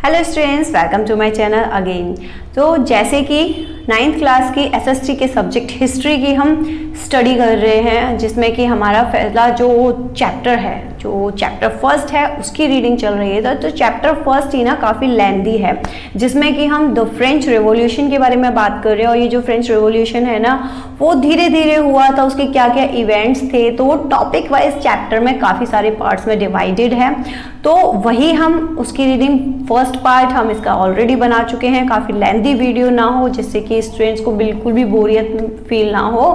Hello students, welcome to my channel again. तो जैसे कि 9th क्लास की एसएसटी के सब्जेक्ट हिस्ट्री की हम स्टडी कर रहे हैं, जिसमें कि हमारा पहला जो चैप्टर है, जो चैप्टर फर्स्ट है, उसकी रीडिंग चल रही है। तो चैप्टर फर्स्ट ही ना काफ़ी लेंथी है, जिसमें कि हम द फ्रेंच रेवोल्यूशन के बारे में बात कर रहे हैं। और ये जो फ्रेंच रेवोल्यूशन है ना, वो धीरे धीरे हुआ था, उसके क्या क्या इवेंट्स थे, तो वो टॉपिक वाइज चैप्टर में काफ़ी सारे पार्ट्स में डिवाइडेड है। तो वही हम उसकी रीडिंग फर्स्ट पार्ट हम इसका ऑलरेडी बना चुके हैं। काफ़ी लेंथी वीडियो ना हो, जिससे कि स्टूडेंट्स को बिल्कुल भी बोरियत फील ना हो,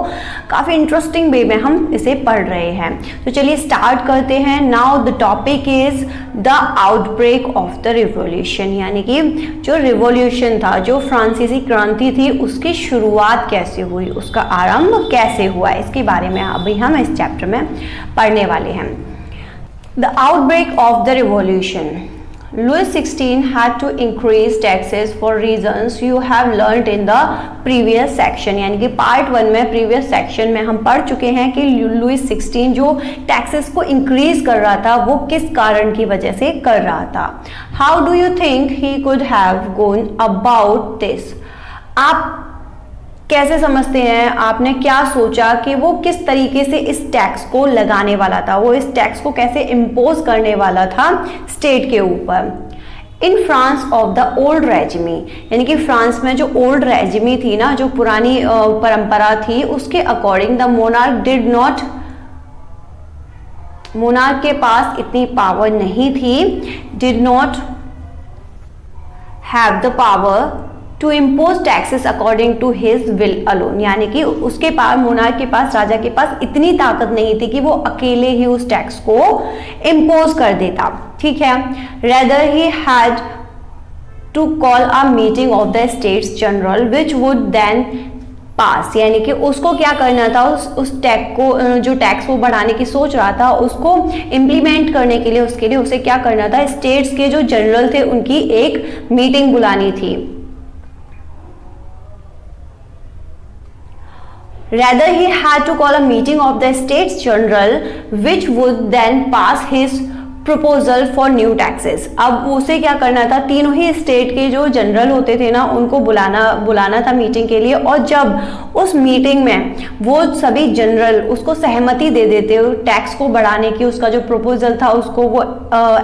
काफ़ी इंटरेस्टिंग वे में हम इसे पढ़ रहे हैं। तो चलिए स्टार्ट करते हैं। Now the topic is the outbreak of the revolution, यानी कि जो रिवॉल्यूशन था, जो फ्रांसीसी क्रांति थी, उसकी शुरुआत कैसे हुई, उसका आरंभ कैसे हुआ, इसके बारे में अभी हम इस चैप्टर में पढ़ने वाले हैं। The outbreak of the revolution. Louis XVI had to increase taxes for reasons you have learned in the previous section, यानी कि पार्ट 1 में previous section में हम पढ़ चुके हैं कि लुइस 16 जो टैक्सेस को इंक्रीज कर रहा था, वो किस कारण की वजह से कर रहा था। How do you think he could have gone about this? आप कैसे समझते हैं, आपने क्या सोचा कि वो किस तरीके से इस टैक्स को लगाने वाला था, वो इस टैक्स को कैसे इम्पोज करने वाला था स्टेट के ऊपर। In France of the old regime, यानी कि फ्रांस में जो ओल्ड रेजिमी थी ना, जो पुरानी परंपरा थी, उसके अकॉर्डिंग द मोनार्क के पास इतनी पावर नहीं थी, did not have the power to impose taxes according to his will alone, यानी कि उसके पास, मोनार्क के पास, राजा के पास इतनी ताकत नहीं थी कि वो अकेले ही उस टैक्स को इम्पोज कर देता। ठीक है। Rather he had to call a meeting of the States General which would then pass, यानी कि उसको क्या करना था, उस टैक्स को, जो टैक्स वो बढ़ाने की सोच रहा था, उसको इम्प्लीमेंट करने के लिए, उसके लिए उसे क्या करना था, स्टेट्स के जो जनरल थे उनकी एक मीटिंग बुलानी थी। Rather, he had to call a meeting of the States General, which would then pass his proposal for new taxes. अब उसे क्या करना था, तीनों ही स्टेट के जो जनरल होते थे ना, उनको बुलाना था मीटिंग के लिए। और जब उस मीटिंग में वो सभी जनरल उसको सहमति दे देते, टैक्स को बढ़ाने की, उसका जो प्रपोजल था उसको वो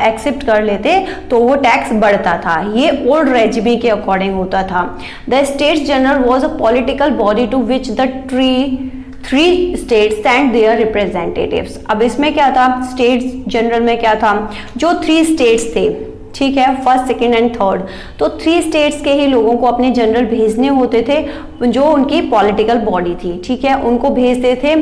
एक्सेप्ट कर लेते, तो वो टैक्स बढ़ता था। ये ओल्ड रेजिमी के अकॉर्डिंग होता था। The States General was a political body to which the three states send their representatives. अब इसमें क्या था, स्टेट्स जनरल में क्या था, जो 3 स्टेट्स थे, ठीक है, फर्स्ट, सेकेंड एंड थर्ड, तो 3 स्टेट्स के ही लोगों को अपने जनरल भेजने होते थे, जो उनकी पॉलिटिकल बॉडी थी। ठीक है, उनको भेजते थे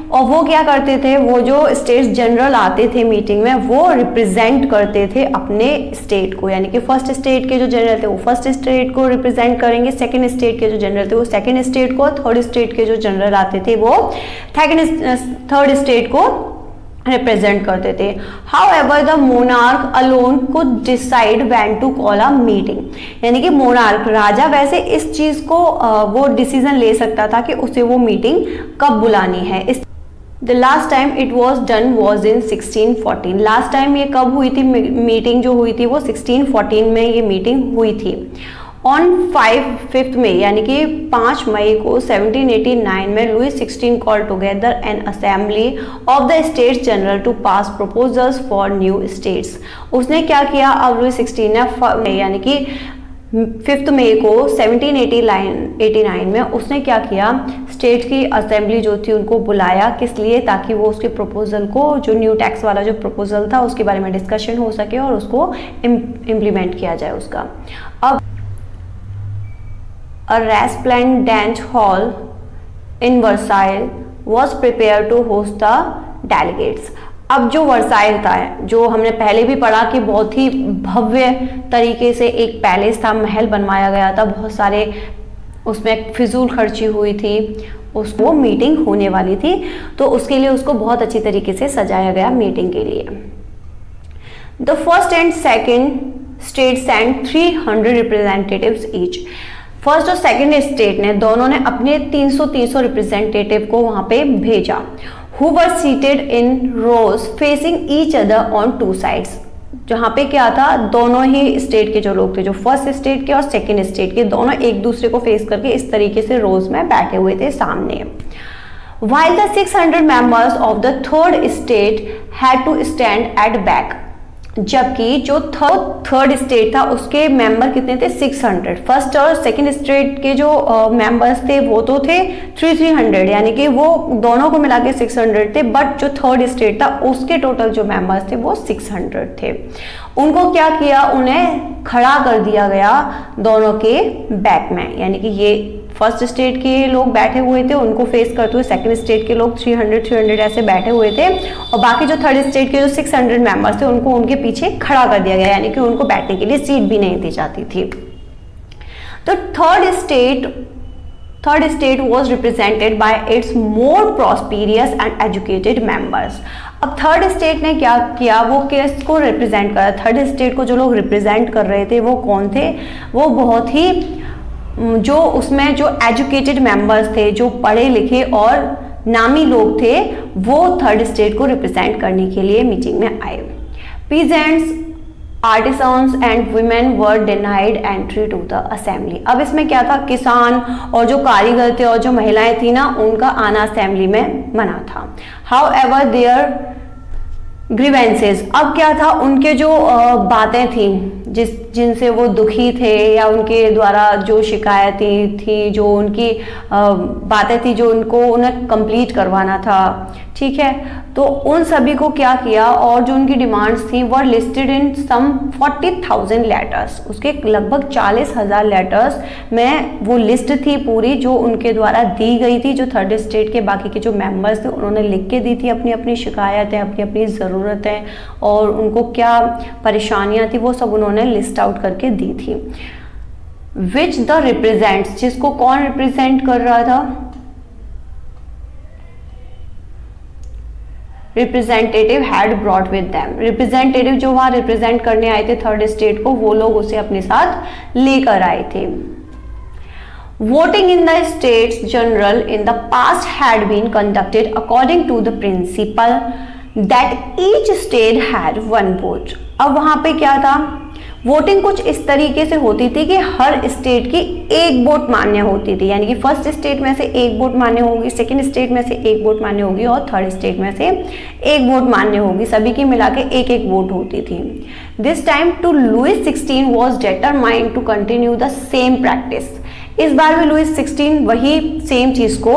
और वो क्या करते थे, वो जो स्टेट्स जनरल आते थे मीटिंग में, वो रिप्रेजेंट करते थे अपने स्टेट को, यानी कि फर्स्ट स्टेट के जो जनरल थे वो फर्स्ट स्टेट को रिप्रेजेंट करेंगे, सेकेंड स्टेट के जो जनरल थे वो सेकेंड स्टेट को, थर्ड स्टेट के जो जनरल आते थे वो थर्ड स्टेट को रिप्रेजेंट करते थे। However, the monarch alone could decide when to call a meeting, यानी कि मोनार्क, राजा, वैसे इस चीज को वो डिसीजन ले सकता था कि उसे वो मीटिंग कब बुलानी है। The last time it was done was in 1614. Last time ये कब हुई थी मीटिंग, जो हुई थी वो 1614 में ये मीटिंग हुई थी। ऑन 5 मई, यानी कि 5 मई को 1789 में Louis 16 call together an assembly of the States General to pass proposals for new states. उसने क्या किया, अब लुइस 16 ने, यानी कि 5 मई को 1789 में उसने क्या किया, स्टेट की असेंबली जो थी उनको बुलाया, किस लिए, ताकि वो उसके प्रपोजल को, जो न्यू टैक्स वाला जो प्रपोजल था, उसके बारे में डिस्कशन हो सके और उसको इम्प्लीमेंट किया जाए उसका। अब A resplendent hall in Versailles was prepared to host the delegates. अब जो वर्साइल था, जो हमने पहले भी पढ़ा कि बहुत ही भव्य तरीके से एक पैलेस था, महल बनवाया गया था, बहुत सारे उसमें फिजूल खर्ची हुई थी, उसको मीटिंग होने वाली थी, तो उसके लिए उसको बहुत अच्छी तरीके से सजाया गया मीटिंग के लिए। The first and second state send 300 representatives each. First और सेकेंड स्टेट ने, दोनों ने अपने 300 रिप्रेजेंटेटिव को वहां पे भेजा। Who were seated in rows facing each other on 2 sides. जहाँ पे क्या था, दोनों ही स्टेट के जो लोग थे, जो फर्स्ट स्टेट के और सेकंड स्टेट के, दोनों एक दूसरे को फेस करके इस तरीके से रोज में बैठे हुए थे सामने. While the 600 members of the third state had to stand at back, जबकि जो थर्ड स्टेट था उसके मेंबर कितने थे, 600. फर्स्ट और सेकंड स्टेट के जो मेंबर्स थे वो तो थे 300, यानी कि वो दोनों को मिला के 600 थे. बट जो थर्ड स्टेट था उसके टोटल जो मेंबर्स थे वो 600 थे. उनको क्या किया, उन्हें खड़ा कर दिया गया दोनों के बैक में, यानी कि ये फर्स्ट स्टेट के लोग बैठे हुए थे, उनको फेस करते हुए सेकंड स्टेट के लोग 300 ऐसे बैठे हुए थे, और बाकी जो थर्ड स्टेट के जो 600 मेंबर्स थे उनको उनके पीछे खड़ा कर दिया गया, यानी कि उनको बैठने के लिए सीट भी नहीं दी जाती थी. तो third state was represented by it's more prosperous and educated members. अब थर्ड स्टेट ने क्या किया, वो किसको रिप्रेजेंट करा, थर्ड स्टेट को जो लोग रिप्रेजेंट कर रहे थे वो कौन थे, वो बहुत ही जो उसमें जो एजुकेटेड मेंबर्स थे, जो पढ़े लिखे और नामी लोग थे, वो थर्ड स्टेट को रिप्रेजेंट करने के लिए मीटिंग में आए. Peasants, artisans and women were denied entry to the assembly. अब इसमें क्या था, किसान और जो कारीगर थे और जो महिलाएं थी ना, उनका आना असेंबली में मना था. हाउएवर देयर ग्रीवेंसेस, अब क्या था, उनके जो बातें थी जिनसे वो दुखी थे या उनके द्वारा जो शिकायतें थी, जो उनकी बातें थी जो उन्हें कंप्लीट करवाना था, ठीक है, तो उन सभी को क्या किया, और जो उनकी डिमांड्स थी वर लिस्टेड इन सम 40,000 लेटर्स. उसके लगभग 40,000 लेटर्स में वो लिस्ट थी पूरी, जो उनके द्वारा दी गई थी. जो थर्ड स्टेट के बाकी के जो मेंबर्स थे उन्होंने लिख के दी थी अपनी अपनी शिकायतें, अपनी अपनी ज़रूरतें, और उनको क्या परेशानियां थी वो सब उन्होंने लिस्ट आउट करके दी थी. विच द रिप्रेजेंट्स, जिसको कौन रिप्रेजेंट कर रहा था, representative had brought with them. Representative जो वहां रिप्रेजेंट करने आए थे थर्ड स्टेट को, वो लोग उसे अपने साथ लेकर आए थे. Voting in the States General in the past had been conducted according to the principle that each state had one vote. अब वहां पे क्या था, वोटिंग कुछ इस तरीके से होती थी कि हर स्टेट की एक वोट मान्य होती थी, यानी कि फर्स्ट स्टेट में से एक वोट मान्य होगी, सेकंड स्टेट में से एक वोट मान्य होगी और थर्ड स्टेट में से एक वोट मान्य होगी. सभी की मिला के एक एक वोट होती थी. This time too Louis 16 was determined to continue the same practice. इस बार भी लुइस 16 वही सेम चीज को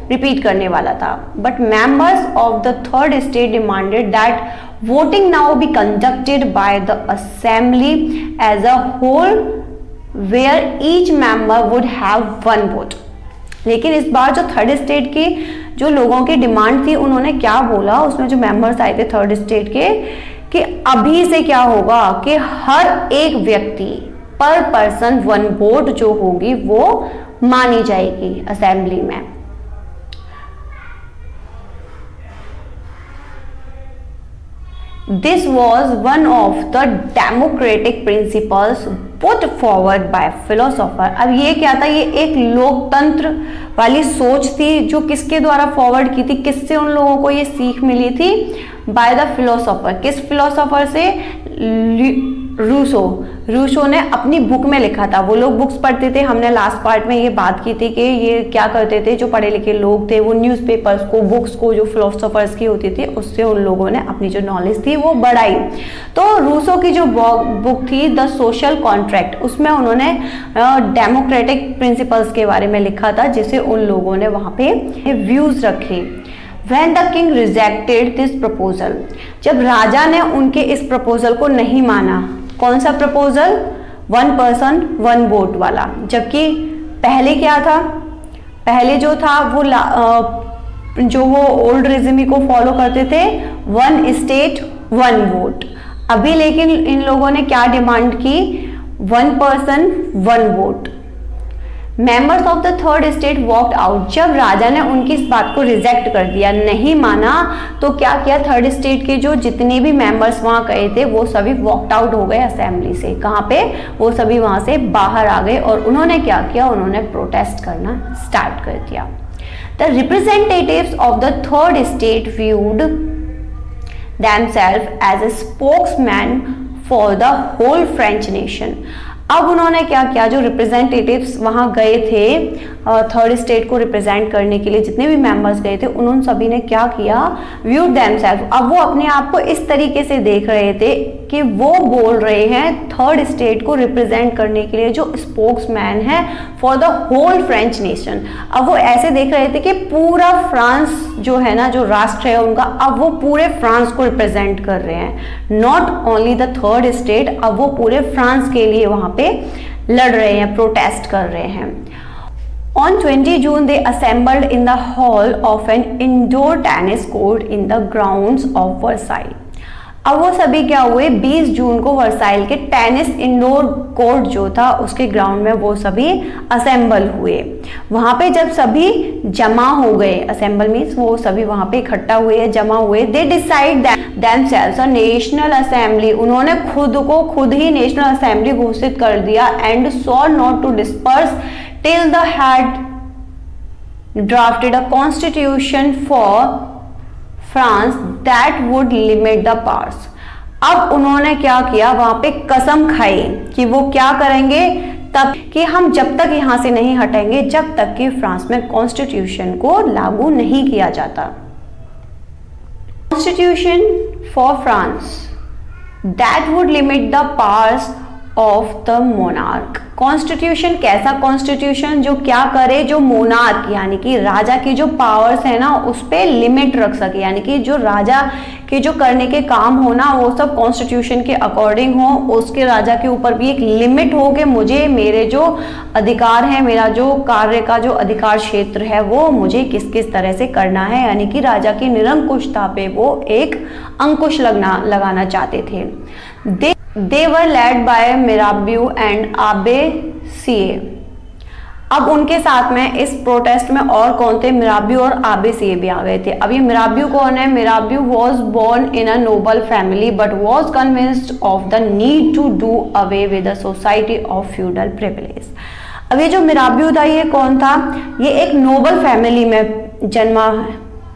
रिपीट करने वाला था. But members of the third state demanded that voting now be conducted by the assembly as a whole where each member would have one vote. लेकिन इस बार जो थर्ड स्टेट की जो लोगों की डिमांड थी, उन्होंने क्या बोला, उसमें जो मेंबर्स आए थे थर्ड स्टेट के, कि अभी से क्या होगा कि हर एक व्यक्ति पर पर्सन वन वोट जो होगी वो मानी जाएगी असेंबली में. This was one of the democratic principles put forward by philosopher. अब ये क्या था, ये एक लोकतंत्र वाली सोच थी जो किसके द्वारा फॉरवर्ड की थी, किससे उन लोगों को ये सीख मिली थी, बाय द फिलोसोफर. किस फिलोसोफर से, रूसो ने अपनी बुक में लिखा था. वो लोग बुक्स पढ़ते थे, हमने लास्ट पार्ट में ये बात की थी कि ये क्या करते थे, जो पढ़े लिखे लोग थे वो न्यूज़पेपर्स को, बुक्स को जो फिलोसोफर्स की होती थी उससे उन लोगों ने अपनी जो नॉलेज थी वो बढ़ाई. तो रूसो की जो बुक थी द सोशल कॉन्ट्रैक्ट, उसमें उन्होंने डेमोक्रेटिक प्रिंसिपल्स के बारे में लिखा था, जिसे उन लोगों ने वहाँ पे व्यूज रखे. When the king rejected this proposal, जब राजा ने उनके इस प्रपोजल को नहीं माना, कौन सा proposal, one person one vote वाला, जबकि पहले क्या था, पहले जो था वो जो वो ओल्ड रेजिमी को फॉलो करते थे, वन स्टेट वन वोट. अभी लेकिन इन लोगों ने क्या डिमांड की, one person one vote. Members of the third state walked out. जब राजा ने उनकी इस बात को रिजेक्ट कर दिया, नहीं माना, तो क्या किया, थर्ड स्टेट के जो जितने भी मेंबर्स वहां गए थे वो सभी वॉकड आउट हो गए असेंबली से. कहां पे, वो सभी वहां से बाहर आ गए और उन्होंने क्या किया, उन्होंने प्रोटेस्ट करना स्टार्ट कर दिया. The representatives of the third state viewed themselves as a spokesman for the whole French nation. अब उन्होंने क्या किया, जो रिप्रेजेंटेटिव्स वहां गए थे थर्ड स्टेट को रिप्रेजेंट करने के लिए, जितने भी मेंबर्स गए थे, उन्होंने सभी ने क्या किया, व्यू देमसेल्फ। अब वो अपने आप को इस तरीके से देख रहे थे कि वो बोल रहे हैं थर्ड स्टेट को रिप्रेजेंट करने के लिए जो स्पोक्समैन है for the whole French nation. अब वो ऐसे देख रहे थे कि पूरा फ्रांस जो है ना, जो राष्ट्र है उनका, अब वो पूरे फ्रांस को रिप्रेजेंट कर रहे हैं, not only the third state. अब वो पूरे फ्रांस के लिए वहां पे लड़ रहे हैं, प्रोटेस्ट कर रहे हैं। On 20 June, they assembled in the hall of an indoor tennis court in the grounds of Versailles. अब वो सभी क्या हुए, 20 जून को वर्साइल के टेनिस इंडोर कोर्ट जो था उसके ग्राउंड में वो सभी असेंबल हुए। वहां पे जब सभी जमा हो गए, असेंबल मीन्स वो सभी वहां पे इकट्ठा हुए, जमा हुए, they decide themselves a national assembly. उन्होंने खुद ही नेशनल असेंबली घोषित कर दिया, and saw not to disperse till the had drafted a constitution for France that would limit the powers। अब उन्होंने क्या किया, वहां पे कसम खाई कि वो क्या करेंगे, तब कि हम जब तक यहां से नहीं हटेंगे जब तक कि फ्रांस में कॉन्स्टिट्यूशन को लागू नहीं किया जाता। Constitution for France that would limit the powers of the monarch. Constitution कैसा कॉन्स्टिट्यूशन, जो क्या करे, जो मोनार्क यानी कि राजा की जो पावर्स है ना उस पे लिमिट रख सके, यानी कि जो राजा के जो करने के काम हो ना वो सब कॉन्स्टिट्यूशन के अकॉर्डिंग हो, उसके राजा के ऊपर भी एक लिमिट हो कि मुझे मेरे जो अधिकार है, मेरा जो कार्य का जो अधिकार क्षेत्र है वो मुझे किस किस तरह से करना है, यानी कि राजा की निरंकुशता पे वो एक अंकुश लगाना चाहते थे। They were led by Mirabeau and Abbé Sieyès। अब उनके साथ में इस प्रोटेस्ट में और कौन थे, मिराबियो और आबे सिए भी आ गए थे। अब ये मिराबियो कौन है, Mirabeau was born in a noble family but was convinced of the need to do away with the society of feudal privilege. अब ये जो मिराबियो था ये कौन था, ये एक नोबल फैमिली में जन्मा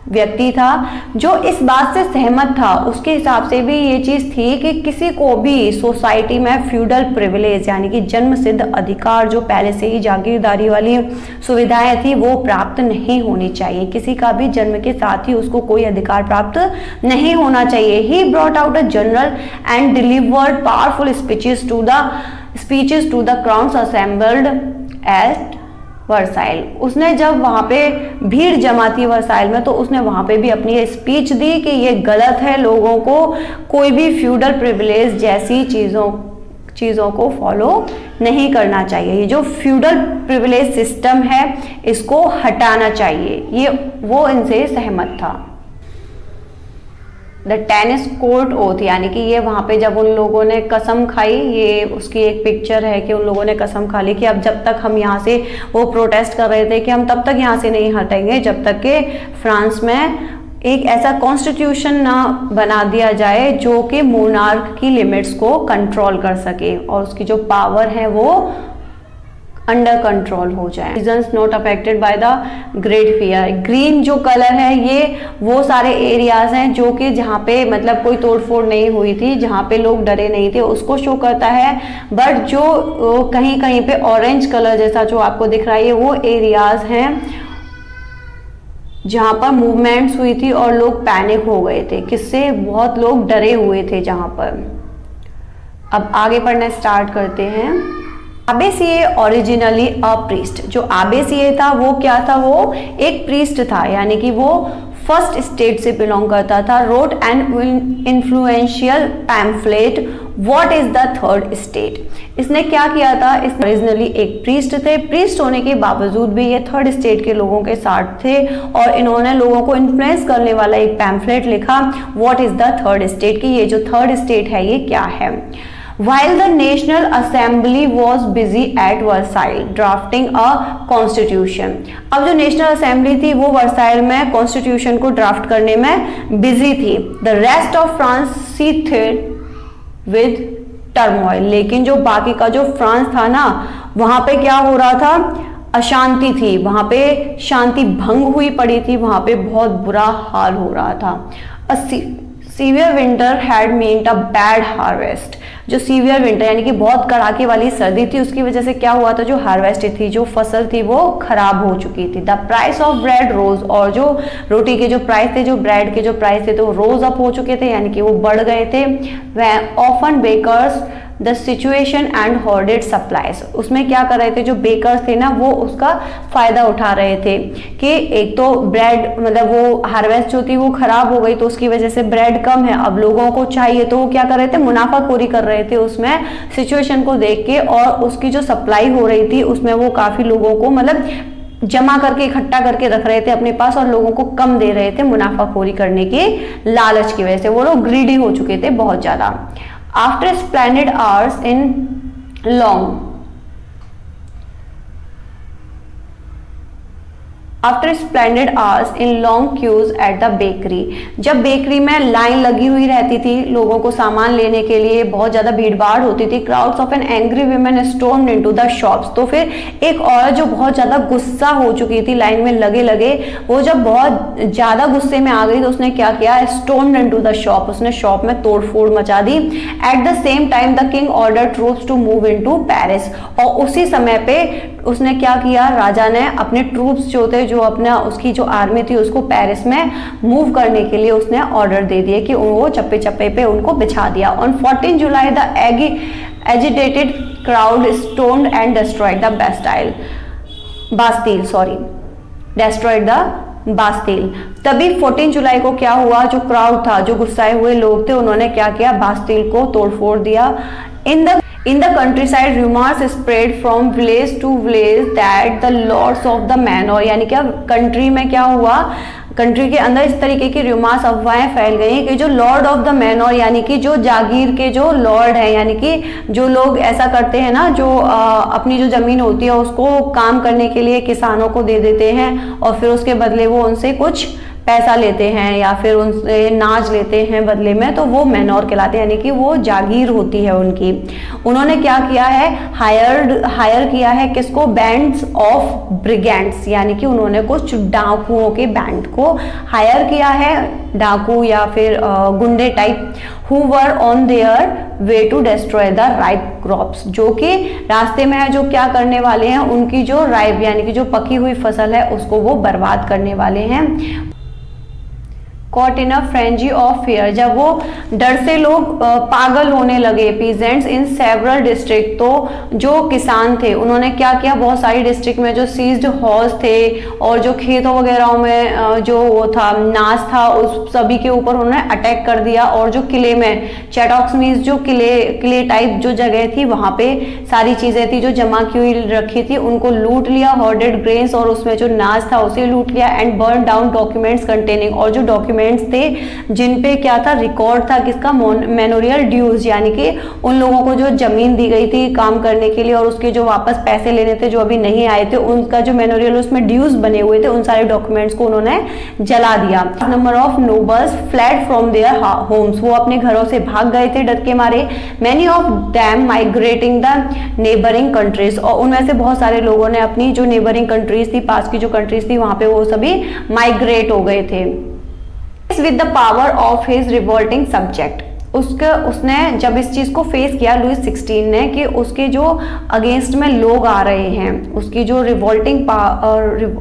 व्यक्ति था जो इस बात से सहमत था, उसके हिसाब से भी ये चीज थी कि किसी को भी सोसाइटी में फ्यूडल प्रिविलेज यानी कि जन्म सिद्ध अधिकार जो पहले से ही जागीरदारी वाली सुविधाएं थी वो प्राप्त नहीं होनी चाहिए, किसी का भी जन्म के साथ ही उसको कोई अधिकार प्राप्त नहीं होना चाहिए। He brought out a general and delivered powerful speeches to the crowns assembled at Versailles. उसने जब वहां पे भीड़ जमा थी वर्साइल में तो उसने वहां पे भी अपनी स्पीच दी कि ये गलत है, लोगों को कोई भी फ्यूडल प्रिविलेज जैसी चीज़ों को फॉलो नहीं करना चाहिए, ये जो फ्यूडल प्रिविलेज सिस्टम है इसको हटाना चाहिए, ये वो इनसे सहमत था। द टेनिस कोर्ट ओथ यानी कि ये वहाँ पे जब उन लोगों ने कसम खाई, ये उसकी एक पिक्चर है कि उन लोगों ने कसम खा ली कि अब जब तक हम यहाँ से, वो प्रोटेस्ट कर रहे थे कि हम तब तक यहाँ से नहीं हटेंगे जब तक कि फ्रांस में एक ऐसा कॉन्स्टिट्यूशन ना बना दिया जाए जो कि मोनार्क की लिमिट्स को कंट्रोल कर सके और उसकी जो पावर है वो अंडर कंट्रोल हो जाए। Regions not affected by the great fear. Green जो कलर है ये वो सारे एरियाज हैं जो कि जहाँ पे मतलब कोई तोड़फोड़ नहीं हुई थी, जहाँ पे लोग डरे नहीं थे उसको शो करता है। बट जो कहीं कहीं पे ऑरेंज कलर जैसा जो आपको दिख रहा है वो एरियाज हैं जहाँ पर मूवमेंट्स हुई थी और लोग पैनिक हो गए थे, किससे, बहुत लोग डरे हुए थे जहाँ पर। अब आगे पढ़ना स्टार्ट करते हैं। आबे सिए ओरिजिनली अ प्रीस्ट। जो आबे सिए था वो क्या था, वो एक प्रीस्ट था यानी कि वो फर्स्ट स्टेट से बिलोंग करता था। Wrote an influential pamphlet what is the third state. इसने क्या किया था, इस ओरिजिनली एक प्रीस्ट थे, प्रीस्ट होने के बावजूद भी ये थर्ड स्टेट के लोगों के साथ थे और इन्होंने लोगों को इन्फ्लुएंस करने वाला एक पैम्फलेट लिखा what is the third state, की ये जो थर्ड स्टेट है ये क्या है। While the National Assembly was busy at Versailles drafting a constitution। अब जो नेशनल असेंबली थी वो वर्साइल में कॉन्स्टिट्यूशन को ड्राफ्ट करने में बिजी थी। The rest of France seethed with turmoil। लेकिन जो बाकी का जो फ्रांस था ना वहां पे क्या हो रहा था, अशांति थी, वहां पे शांति भंग हुई पड़ी थी, वहां पे बहुत बुरा हाल हो रहा था। Severe winter had meant a bad harvest. जो सीवियर विंटर यानी कि बहुत कड़ाके वाली सर्दी थी, उसकी वजह से क्या हुआ था, जो हार्वेस्ट थी, जो फसल थी, वो खराब हो चुकी थी। द प्राइस ऑफ ब्रेड रोज, और जो रोटी के जो प्राइस थे, जो ब्रेड के जो प्राइस थे, तो रोज अप हो चुके थे, यानी कि वो बढ़ गए थे। वह often bakers the situation and hoarded supplies, उसमें क्या कर रहे थे, जो बेकर्स थे ना, वो उसका फायदा उठा रहे थे कि एक तो ब्रेड मतलब वो हार्वेस्ट जो थी वो खराब हो गई, तो उसकी वजह से ब्रेड कम है, अब लोगों को चाहिए, तो वो क्या कर रहे थे, मुनाफाखोरी कर रहे थे उसमें सिचुएशन को देख के, और उसकी जो सप्लाई हो रही थी उसमें वो काफी लोगों को मतलब जमा करके इकट्ठा करके रख रहे थे अपने पास, और लोगों को कम दे रहे थे मुनाफाखोरी करने के लालच की वजह से। वो लोग ग्रीडी हो चुके थे बहुत ज्यादा। After splendid hours in long after splendid hours in long queues at the bakery, जब बेकरी में लाइन लगी हुई रहती थी लोगों को सामान लेने के लिए, बहुत ज्यादा भीड़ भाड़ होती थी। Crowds of an angry women stormed into the shops, तो फिर एक औरत जो बहुत ज्यादा गुस्सा हो चुकी थी लाइन में लगे लगे, वो जब बहुत ज्यादा गुस्से में आ गई तो उसने क्या किया, स्टॉर्म्ड इनटू द शॉप, उसने शॉप में तोड़फोड़ मचा दी। At the same time the king order troops to move into Paris, और उसी समय पे उसने क्या किया, राजा ने अपने ट्रूप्स जो थे, जो अपना उसकी जो आर्मी थी, उसको पेरिस में मूव करने के लिए उसने ऑर्डर दे दिए कि वो चप्पे चप्पे पे उनको बिछा दिया। On 14 July the agitated crowd stoned and destroyed the destroyed the Bastille. तभी 14 जुलाई को क्या हुआ, जो क्राउड था, जो गुस्साए हुए लोग थे, उन्होंने क्या किया, बास्तिल को तोड़फोड़ दिया। In the countryside, rumors spread from village to village that the lords of the manor, यानी क्या कंट्री में क्या हुआ, कंट्री के अंदर इस तरीके की रूमर्स, अफवाहें फैल गई कि जो लॉर्ड ऑफ द मैनर, यानी कि जो जागीर के जो लॉर्ड है, यानी कि जो लोग ऐसा करते हैं ना, जो अपनी जो जमीन होती है उसको काम करने के लिए किसानों को दे देते हैं, और फिर उसके बदले वो उनसे कुछ पैसा लेते हैं या फिर उनसे नाज लेते हैं बदले में, तो वो मैनोर कहलाते हैं, यानी कि वो जागीर होती है उनकी। उन्होंने क्या किया है, हायर किया है किसको, बैंड्स ऑफ ब्रिगेंड्स, यानी कि उन्होंने कुछ डाकुओं के बैंड को हायर किया है, डाकू या फिर गुंडे type, who were on their way to destroy the ripe crops, जो कि रास्ते में है, जो क्या करने वाले हैं, उनकी जो राइप यानी कि जो पकी हुई फसल है उसको वो बर्बाद करने वाले हैं। Caught in a frenzy of fear, जब वो डर से लोग पागल होने लगे, peasants in several district, तो जो किसान थे उन्होंने क्या किया, बहुत सारी डिस्ट्रिक्ट में जो सीज्ड हॉर्स थे और जो खेतों वगैरह में जो वो था नाश था, उस सभी के ऊपर उन्होंने अटैक कर दिया, और जो किले में चैटॉक्स मीन्स जो किले टाइप जो जगह थी, वहां पे सारी चीजें थी जो जमा की हुई रखी थी, उनको लूट लिया, होर्डेड ग्रेन्स, और उसमें जो नाश था उसे लूट लिया, and burn down documents containing, और जो डॉक्यूमेंट्स थे जिन पे क्या था, रिकॉर्ड था किसका, मैनोरियल ड्यूज, यानी कि उन लोगों को जो जमीन दी गई थी काम करने के लिए और उसके जो वापस पैसे लेने थे जो अभी नहीं आए थे, उनका जो मैनोरियल उसमें ड्यूज बने हुए थे, उन सारे डॉक्यूमेंट्स को उन्होंने जला दिया। Number of nobles fled from their homes, वो अपने घरों से भाग गए थे डर के मारे। Many of them migrating the neighbouring countries, और उनमें से बहुत सारे लोगों ने अपनी जो नेबरिंग कंट्रीज थी, पास की जो कंट्रीज थी, वहां पे वो सभी माइग्रेट हो गए थे। With the power of his revolting subject, उसने जब इस चीज को फेस किया लुइस 16 ने, कि उसके जो अगेंस्ट में लोग आ रहे हैं, उसकी जो रिवोल्टिंग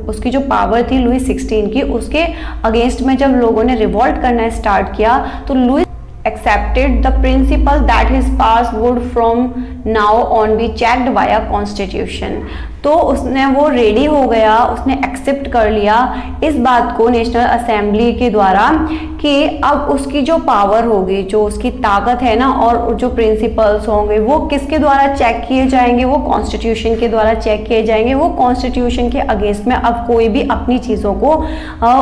उसकी जो पावर थी लुइस 16 की, उसके अगेंस्ट में जब लोगों ने रिवोल्ट करना स्टार्ट किया, तो Louis accepted the principle that his powers would from now on be checked by a constitution, तो उसने वो रेडी हो गया, उसने एक्सेप्ट कर लिया इस बात को नेशनल असेंबली के द्वारा कि अब उसकी जो पावर होगी, जो उसकी ताकत है ना, और जो प्रिंसिपल्स होंगे वो किसके द्वारा चेक किए जाएंगे, वो कॉन्स्टिट्यूशन के द्वारा चेक किए जाएंगे। वो कॉन्स्टिट्यूशन के अगेंस्ट में अब कोई भी अपनी चीज़ों को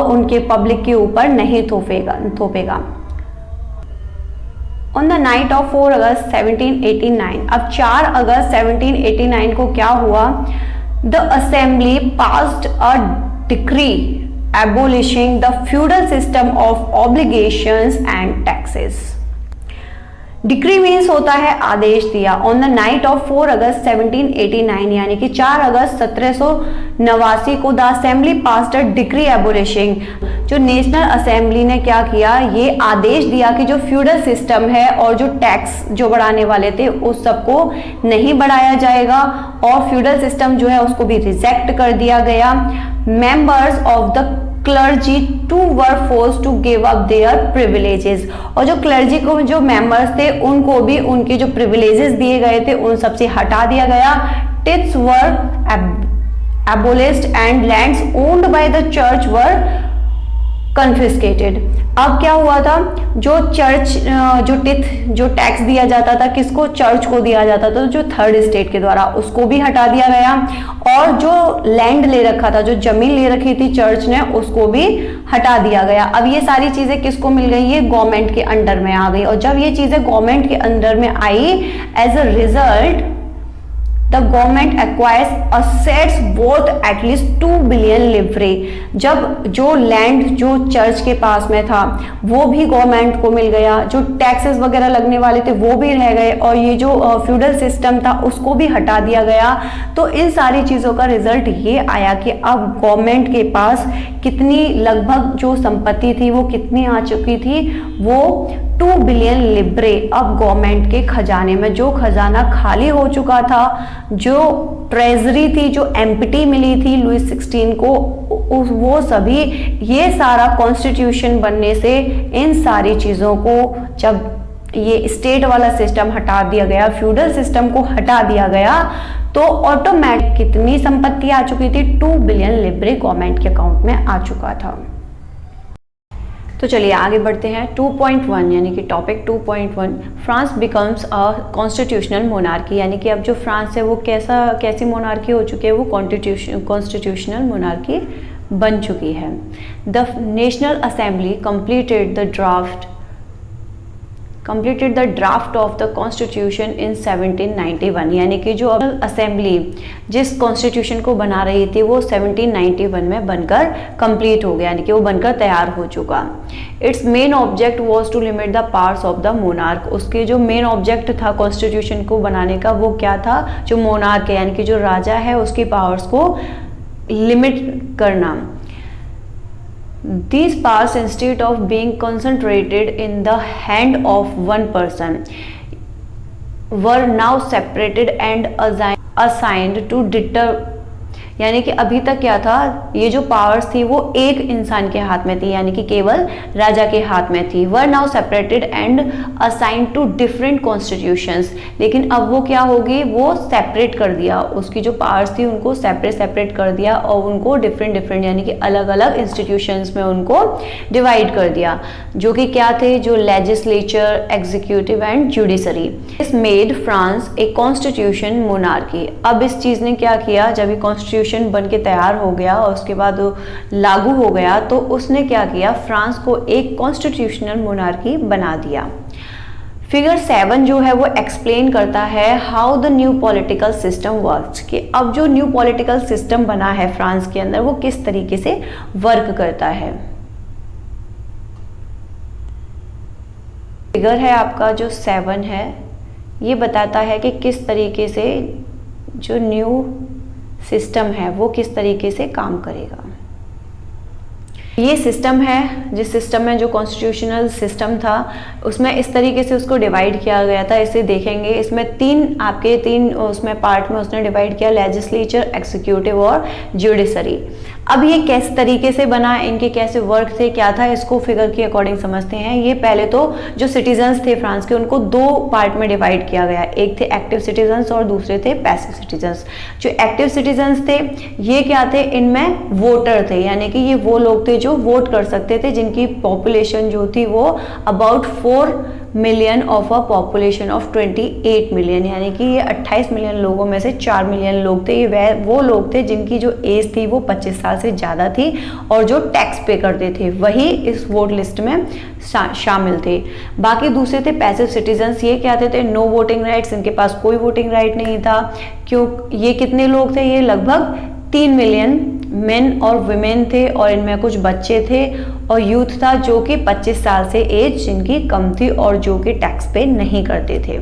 उनके पब्लिक के ऊपर नहीं थोपेगा। ऑन द नाइट ऑफ 4 अगस्त 1789, अब 4 अगस्त 1789 को क्या हुआ, the assembly passed a decree abolishing the feudal system of obligations and taxes. Decree means होता है आदेश दिया। ऑन द नाइट ऑफ 4 अगस्त 1789 यानी कि 4 अगस्त 1789 को the assembly passed a decree abolishing, जो नेशनल असेंबली ने क्या किया, ये आदेश दिया कि जो फ्यूडल सिस्टम है और जो टैक्स जो बढ़ाने वाले थे उस सबको नहीं बढ़ाया जाएगा और फ्यूडल सिस्टम जो है उसको भी रिजेक्ट कर दिया गया। Members of the clergy too were force to give up their privileges, और जो क्लर्जी को जो मेंबर्स थे उनको भी उनके जो प्रिविलेजेस दिए गए थे उन सबसे हटा दिया गया। Tits were abolished and lands owned by the church were confiscated। अब क्या हुआ था, जो चर्च जो टैक्स दिया जाता था किसको, चर्च को दिया जाता था जो थर्ड स्टेट के द्वारा, उसको भी हटा दिया गया और जो लैंड ले रखा था, जो जमीन ले रखी थी चर्च ने, उसको भी हटा दिया गया। अब ये सारी चीजें किसको मिल गई, ये गवर्नमेंट के अंडर में आ गई और जब ये चीजें गवर्नमेंट के अंडर में आई, as a result The government acquires assets worth at least 2 billion livre। जब जो लैंड जो चर्च के पास में था वो भी गवर्नमेंट को मिल गया, जो टैक्सेस वगैरह लगने वाले थे वो भी रह गए और ये जो फ्यूडल सिस्टम था उसको भी हटा दिया गया। तो इन सारी चीज़ों का रिजल्ट ये आया कि अब गवर्नमेंट के पास कितनी लगभग जो संपत्ति थी वो कितनी आ चुकी थी, वो 2 बिलियन लिब्रे अब गवर्नमेंट के खजाने में, जो खजाना खाली हो चुका था, जो ट्रेजरी थी जो एम्प्टी मिली थी लुइस 16 को, वो सभी, ये सारा कॉन्स्टिट्यूशन बनने से इन सारी चीज़ों को जब ये स्टेट वाला सिस्टम हटा दिया गया, फ्यूडल सिस्टम को हटा दिया गया, तो ऑटोमेटिक कितनी संपत्ति आ चुकी थी, 2 बिलियन लिब्रे गवर्नमेंट के अकाउंट में आ चुका था। तो चलिए आगे बढ़ते हैं 2.1 यानी कि topic 2.1, France becomes a constitutional monarchy, यानी कि अब जो फ्रांस है वो कैसी मोनार्की हो चुकी है, वो कॉन्स्टिट्यूशनल मोनार्की बन चुकी है। The national assembly completed the draft of the constitution in 1791, यानी कि जो असेंबली जिस कॉन्स्टिट्यूशन को बना रही थी वो 1791 में बनकर कंप्लीट हो गया, यानी कि वो बनकर तैयार हो चुका। Its main object was to limit the powers of the monarch, उसके जो मेन ऑब्जेक्ट था कॉन्स्टिट्यूशन को बनाने का वो क्या था, जो मोनार्क है यानी कि जो राजा है उसकी पावर्स को लिमिट करना। These powers, instead of being concentrated in the hand of one person, were now separated and assigned to यानी कि अभी तक क्या था, ये जो पावर्स थी वो एक इंसान के हाथ में थी, यानी कि केवल राजा के हाथ में थी। Were now separated and assigned to different constitutions, लेकिन अब वो क्या होगी, वो सेपरेट कर दिया, उसकी जो पावर्स थी उनको सेपरेट कर दिया और उनको डिफरेंट यानी कि अलग अलग इंस्टीट्यूशंस में उनको डिवाइड कर दिया, जो कि क्या थे, जो legislature, executive and judiciary. This made France a constitution monarchy. अब इस चीज़ ने क्या किया, जब ये कॉन्स्टिट्यूशन बन के तैयार हो गया और उसके बाद लागू हो गया, तो उसने क्या किया, फ्रांस को एक कॉन्स्टिट्यूशनल मोनार्की बना दिया। फिगर 7 जो है वो एक्सप्लेन करता है how the new political system works, कि अब जो न्यू पॉलिटिकल सिस्टम बना है फ्रांस के अंदर वो किस तरीके से वर्क करता है। फिगर है आपका जो 7 है, ये बताता है कि किस तरीके से जो न्यू सिस्टम है वो किस तरीके से काम करेगा। ये सिस्टम है, जिस सिस्टम में जो कॉन्स्टिट्यूशनल सिस्टम था उसमें इस तरीके से उसको डिवाइड किया गया था। इसे देखेंगे, इसमें तीन उसमें पार्ट में उसने डिवाइड किया, लेजिस्लेचर, एग्जीक्यूटिव और जुडिशरी। अब ये किस तरीके से बना, इनके कैसे वर्क थे, क्या था, इसको फिगर के अकॉर्डिंग समझते हैं। ये पहले तो जो सिटीजन्स थे फ्रांस के उनको 2 पार्ट में डिवाइड किया गया, एक थे एक्टिव सिटीजन्स और दूसरे थे पैसिव सिटीजन्स। जो एक्टिव सिटीजन्स थे ये क्या थे, इनमें वोटर थे, यानी कि ये वो लोग थे जो वोट कर सकते थे, जिनकी पॉपुलेशन जो थी वो about 4 million of a population of 28 million, यानी कि ये 28 मिलियन लोगों में से 4 मिलियन लोग थे। ये वो लोग थे जिनकी जो एज थी वो 25 साल से ज़्यादा थी और जो टैक्स पे करते थे, वही इस वोट लिस्ट में शामिल थे। बाकी दूसरे थे पैसिव सिटीजन्स। ये क्या थे, नो वोटिंग राइट्स, इनके पास कोई वोटिंग राइट नहीं था। क्यों, ये कितने लोग थे, ये लगभग 3 मिलियन मेन और वुमेन थे और इनमें कुछ बच्चे थे और यूथ था जो कि 25 साल से एज जिनकी कम थी और जो कि टैक्स पे नहीं करते थे,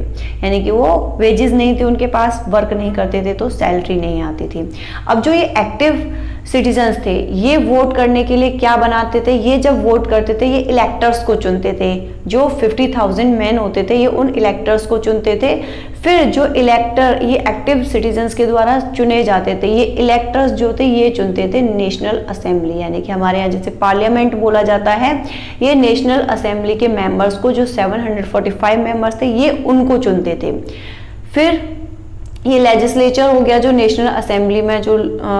यानी कि वो वेजेस नहीं थे उनके पास, वर्क नहीं करते थे तो सैलरी नहीं आती थी। अब जो ये एक्टिव सिटीजन्स थे ये वोट करने के लिए क्या बनाते थे, ये जब वोट करते थे ये इलेक्टर्स को चुनते थे, जो 50,000 मैन होते थे ये उन इलेक्टर्स को चुनते थे। फिर जो इलेक्टर ये एक्टिव सिटीजन्स के द्वारा चुने जाते थे, ये इलेक्टर्स जो थे ये चुनते थे नेशनल असेंबली, यानी कि हमारे यहाँ जैसे पार्लियामेंट बोला जाता है, ये नेशनल असेंबली के मेंबर्स को जो 745 मेंबर्स थे ये उनको चुनते थे। फिर ये लेजिस्लेचर हो गया, जो नेशनल असेंबली में जो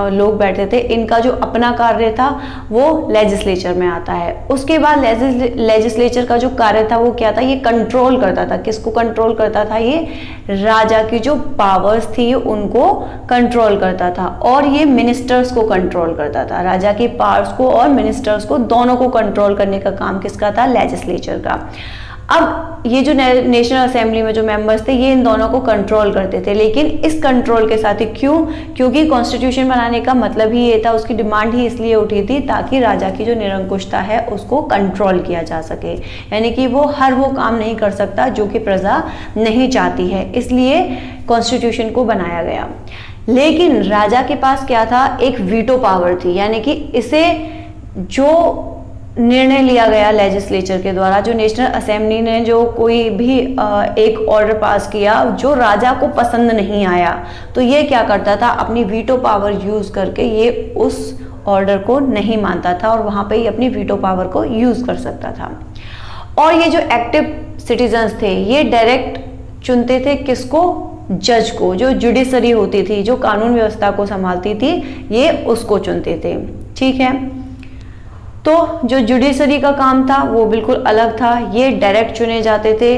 लोग बैठे थे इनका जो अपना कार्य था वो लेजिस्लेचर में आता है। उसके बाद लेजिस्लेचर का जो कार्य था वो क्या था, ये कंट्रोल करता था, किसको कंट्रोल करता था, ये राजा की जो पावर्स थी उनको कंट्रोल करता था और ये मिनिस्टर्स को कंट्रोल करता था। राजा की पावर्स को और मिनिस्टर्स को दोनों को कंट्रोल करने का काम किसका था, लेजिस्लेचर का। अब ये जो नेशनल असेंबली में जो मेंबर्स थे ये इन दोनों को कंट्रोल करते थे, लेकिन इस कंट्रोल के साथ ही क्योंकि कॉन्स्टिट्यूशन बनाने का मतलब ही ये था, उसकी डिमांड ही इसलिए उठी थी ताकि राजा की जो निरंकुशता है उसको कंट्रोल किया जा सके, यानी कि वो हर वो काम नहीं कर सकता जो कि प्रजा नहीं चाहती है, इसलिए कॉन्स्टिट्यूशन को बनाया गया। लेकिन राजा के पास क्या था, एक वीटो पावर थी, यानी कि इसे जो निर्णय लिया गया लेजिस्लेचर के द्वारा, जो नेशनल असेंबली ने जो कोई भी एक ऑर्डर पास किया जो राजा को पसंद नहीं आया, तो ये क्या करता था, अपनी वीटो पावर यूज करके ये उस ऑर्डर को नहीं मानता था और वहां पे ही अपनी वीटो पावर को यूज कर सकता था। और ये जो एक्टिव सिटीजन्स थे ये डायरेक्ट चुनते थे किसको, जज को, जो जुडिशरी होती थी, जो कानून व्यवस्था को संभालती थी, ये उसको चुनते थे। ठीक है, तो जो जुडिशरी का काम था वो बिल्कुल अलग था, ये डायरेक्ट चुने जाते थे।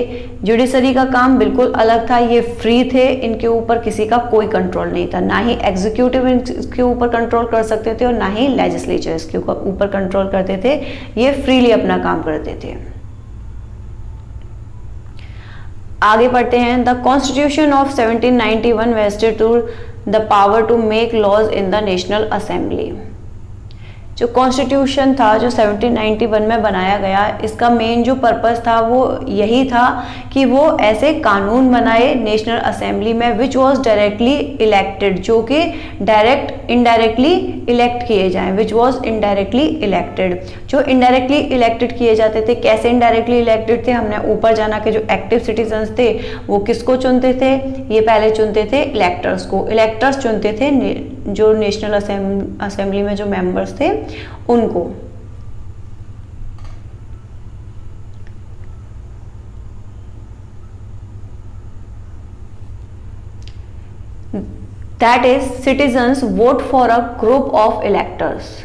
जुडिशरी का काम बिल्कुल अलग था, ये फ्री थे, इनके ऊपर किसी का कोई कंट्रोल नहीं था, ना ही एग्जीक्यूटिव इसके ऊपर कंट्रोल कर सकते थे और ना ही लेजिस्लेचर इसके ऊपर कंट्रोल करते थे, ये फ्रीली अपना काम करते थे। आगे पढ़ते हैं। The constitution of 1791 vested to the power to make laws in the national assembly. जो कॉन्स्टिट्यूशन था जो 1791 में बनाया गया, इसका मेन जो पर्पस था वो यही था कि वो ऐसे कानून बनाए नेशनल असेंबली में विच वॉज डायरेक्टली इलेक्टेड, जो कि डायरेक्ट इनडायरेक्टली इलेक्ट किए जाएं, विच वॉज इनडायरेक्टली इलेक्टेड, जो इनडायरेक्टली इलेक्टेड किए जाते थे। कैसे इनडायरेक्टली इलेक्टेड थे, हमने ऊपर जाना के जो एक्टिव सिटीजन्स थे वो किसको चुनते थे, ये पहले चुनते थे इलेक्टर्स को, इलेक्टर्स चुनते थे जो नेशनल असेंबली में जो मेंबर्स थे उनको। That is citizens vote for a group of electors.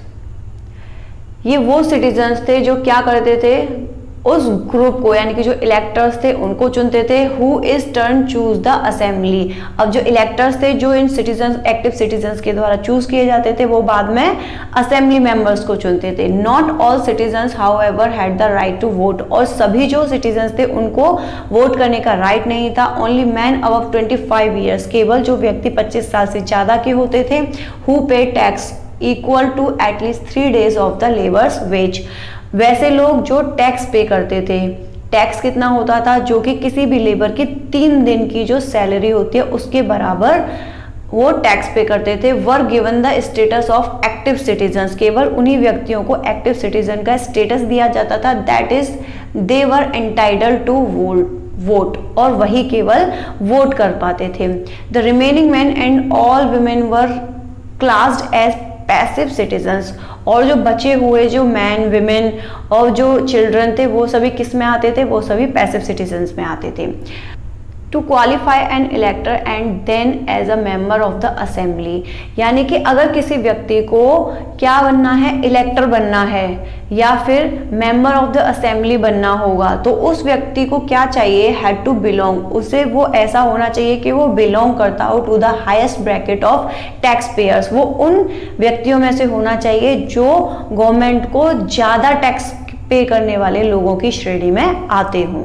ये वो सिटीजन्स थे जो क्या करते थे, उस ग्रुप को, यानी कि जो इलेक्टर्स थे उनको चुनते थे। Who is turn choose the assembly. अब जो इलेक्टर्स थे जो इन सिटीजन्स एक्टिव सिटीजन्स के द्वारा चूज किए जाते थे वो बाद में असेंबली मेंबर्स को चुनते थे। Not all citizens however had the right to vote. और सभी जो सिटीजन्स थे उनको वोट करने का राइट नहीं था। ओनली मैन अबव 25 ईयर्स, केवल जो व्यक्ति 25 साल से ज्यादा के होते थे, who pay tax equal to at least 3 days of the labours wage. वैसे लोग जो टैक्स पे करते थे, टैक्स कितना होता था, जो कि किसी भी लेबर की 3 दिन की जो सैलरी होती है उसके बराबर वो टैक्स पे करते थे। Were given the status of active citizens, केवल उन्हीं व्यक्तियों को एक्टिव सिटीजन का स्टेटस दिया जाता था। That is they were entitled to vote, और वही केवल वोट कर पाते थे। The remaining man and all women were classed as passive citizens. और जो बचे हुए जो मैन, विमेन और जो चिल्ड्रन थे वो सभी किस में आते थे, वो सभी पैसिव सिटीजन्स में आते थे। To qualify an elector and then as a member of the assembly, यानी कि अगर किसी व्यक्ति को क्या बनना है, इलेक्टर बनना है या फिर मेंबर ऑफ द असेंबली बनना होगा, तो उस व्यक्ति को क्या चाहिए, हैड टू बिलोंग, उसे वो ऐसा होना चाहिए कि वो बिलोंग करता हो to the highest bracket of taxpayers. वो उन व्यक्तियों में से होना चाहिए जो गवर्नमेंट को ज़्यादा टैक्स पे करने वाले लोगों की श्रेणी में आते हों।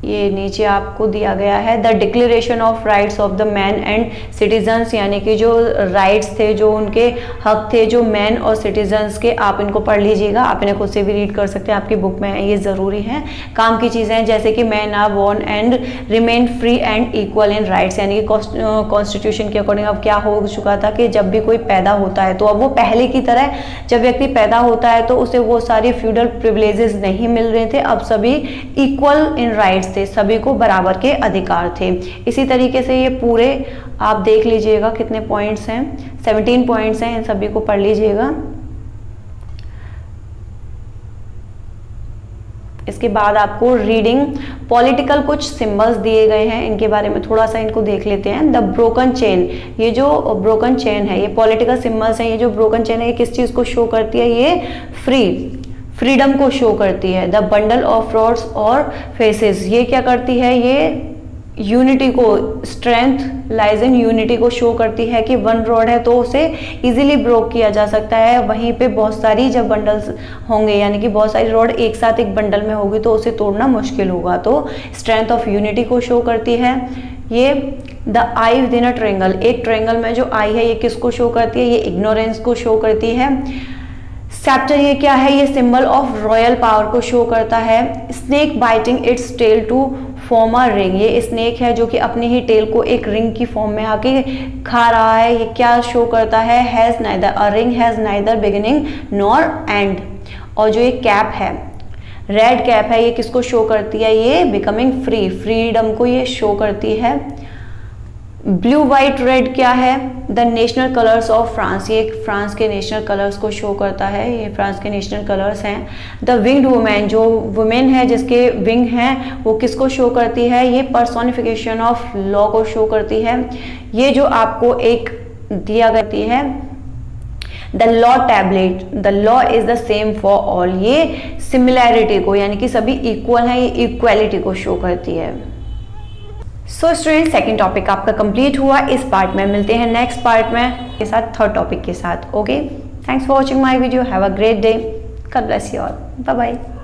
ये नीचे आपको दिया गया है the declaration of rights of the man and citizens, यानी कि जो राइट्स थे, जो उनके हक थे, जो मैन और सिटीजन्स के, आप इनको पढ़ लीजिएगा, आप इन्हें खुद से भी रीड कर सकते हैं, आपकी बुक में है, ये ज़रूरी है। काम की चीज़ें जैसे कि man are born and remain free and equal in rights, यानी कि कॉन्स्टिट्यूशन के अकॉर्डिंग अब क्या हो चुका था कि जब भी कोई पैदा होता है तो अब वो पहले की तरह, जब व्यक्ति पैदा होता है तो उसे वो सारी फ्यूडल प्रिविलेजेस नहीं मिल रहे थे, अब सभी इक्वल इन राइट्स थे, सभी को बराबर के अधिकार थे। इसी तरीके से ये पूरे आप देख लीजिएगा कितने पॉइंट्स हैं, 17 पॉइंट्स हैं, इन सभी को पढ़ लीजिएगा। इसके बाद आपको रीडिंग पॉलिटिकल कुछ सिंबल्स दिए गए हैं, इनके बारे में थोड़ा सा इनको देख लेते हैं। द ब्रोकन चेन, ये जो ब्रोकन चेन है, ये पॉलिटिकल सिंबल्स हैं। ये जो ब्रोकन चेन है ये किस चीज़ को शो करती है? ये फ्रीडम को शो करती है। द बंडल ऑफ रॉड्स और फेसेस, ये क्या करती है? ये यूनिटी को, स्ट्रेंथ लाइज इन यूनिटी को शो करती है कि वन रॉड है तो उसे इजीली ब्रोक किया जा सकता है, वहीं पे बहुत सारी जब बंडल्स होंगे, यानी कि बहुत सारी रॉड एक साथ एक बंडल में होगी तो उसे तोड़ना मुश्किल होगा, तो स्ट्रेंथ ऑफ यूनिटी को शो करती है। ये the I with in a triangle, एक ट्रायंगल में जो आई है ये किसको शो करती है? ये इग्नोरेंस को शो करती है। सेप्टर ये क्या है? ये सिंबल ऑफ रॉयल पावर को शो करता है। Snake biting its tail to form a ring, ये स्नेक है जो कि अपनी ही टेल को एक रिंग की फॉर्म में आके खा रहा है, ये क्या शो करता है? Has neither, a ring has neither beginning nor and. और जो ये कैप है, रेड कैप है, ये किसको शो करती है? ये बिकमिंग फ्री, फ्रीडम को ये शो करती है। ब्लू वाइट रेड क्या है? The national colours of France, ये फ्रांस के नेशनल कलर्स को शो करता है, ये फ्रांस के नेशनल कलर्स हैं। द विंग्ड वुमेन, जो वुमेन है जिसके विंग हैं वो किसको शो करती है? ये पर्सोनिफिकेशन ऑफ लॉ को शो करती है। ये जो आपको एक दिया करती है the law tablet, the law is the same for all, ये सिमिलैरिटी को, यानी कि सभी इक्वल हैं, ये इक्वालिटी को शो करती है। सो स्टूडेंट, सेकंड टॉपिक आपका कंप्लीट हुआ। इस पार्ट में मिलते हैं नेक्स्ट पार्ट में के साथ, थर्ड टॉपिक के साथ। Okay, thanks for watching my video, have a great day, God bless you all, bye bye.